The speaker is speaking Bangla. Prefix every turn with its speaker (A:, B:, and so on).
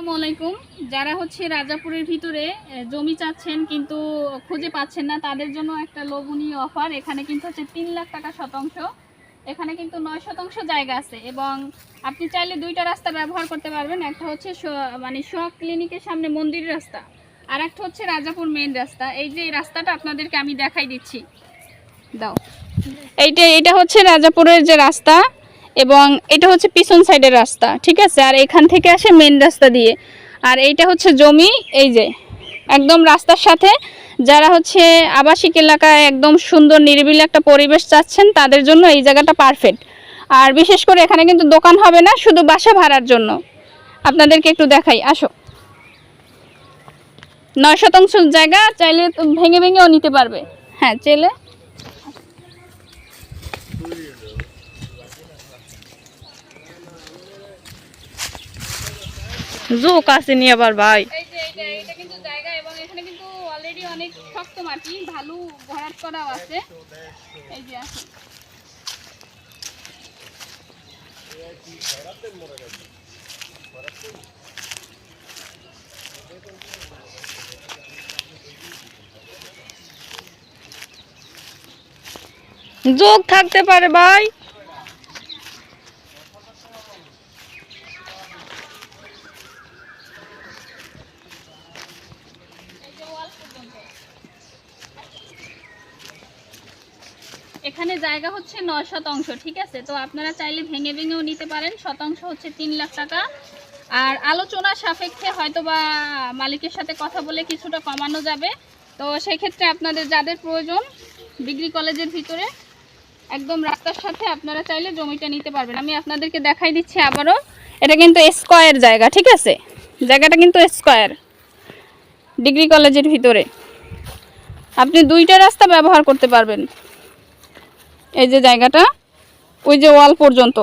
A: আসসালামু আলাইকুম। যারা হচ্ছে রাজাপুরের ভিতরে জমি চাচ্ছেন কিন্তু খুঁজে পাচ্ছেন না, তাদের জন্য একটা লোভনীয় অফার। এখানে কিন্তু হচ্ছে 3 লাখ টাকা শতাংশ। এখানে কিন্তু 9 শতাংশ জায়গা আছে এবং আপনি চাইলে দুইটা রাস্তা ব্যবহার করতে পারবেন। একটা হচ্ছে মানে সোহাগ ক্লিনিকের সামনে মন্দির রাস্তা, আর একটা হচ্ছে রাজাপুর মেইন রাস্তা। এই যে এই রাস্তাটা আপনাদেরকে আমি দেখাই দিচ্ছি, দাও। এইটা হচ্ছে রাজাপুরের যে রাস্তা এবং এটা হচ্ছে পিছন সাইডের রাস্তা, ঠিক আছে। আর এখান থেকে আসে মেন রাস্তা দিয়ে। আর এইটা হচ্ছে জমি, এই যে একদম রাস্তার সাথে। যারা হচ্ছে আবাসিক এলাকায় একদম সুন্দর নিরিবিলি একটা পরিবেশ চাচ্ছেন, তাদের জন্য এই জায়গাটা পারফেক্ট। আর বিশেষ করে এখানে কিন্তু দোকান হবে না, শুধু বাসা ভাড়ার জন্য। আপনাদেরকে একটু দেখাই, আসো। 9 শতাংশ জায়গা, চাইলে ভেঙে ভেঙেও নিতে পারবে। হ্যাঁ, চাইলে
B: জোক আছে নি আবার ভাই।
A: এই যে এটা কিন্তু জায়গা এবং এখানে কিন্তু অলরেডি অনেক শক্ত মাটি, ভালো ভরাট করাও আছে। এই যে আছে।
B: জোক থাকতে পারে ভাই।
A: এখানে জায়গা হচ্ছে 9 শতাংশ, ঠিক আছে। তো আপনারা চাইলে ভেঙে ভেঙেও নিতে পারেন। শতাংশ হচ্ছে 3 লাখ টাকা। আর আলোচনা সাপেক্ষে হয়তো বা মালিকের সাথে কথা বলে কিছুটা কমানো যাবে। তো সেই ক্ষেত্রে আপনাদের যাদের প্রয়োজন, ডিগ্রি কলেজের ভিতরে একদম রাস্তার সাথে, আপনারা চাইলে জমিটা নিতে পারবেন। আমি আপনাদেরকে দেখাই দিচ্ছি আবারও। এটা কিন্তু স্কয়ার জায়গা, ঠিক আছে। জায়গাটা কিন্তু স্কয়ার, ডিগ্রি কলেজের ভিতরে। আপনি দুইটা রাস্তা ব্যবহার করতে পারবেন। এই যে জায়গাটা, ওই যে ওয়াল পর্যন্ত।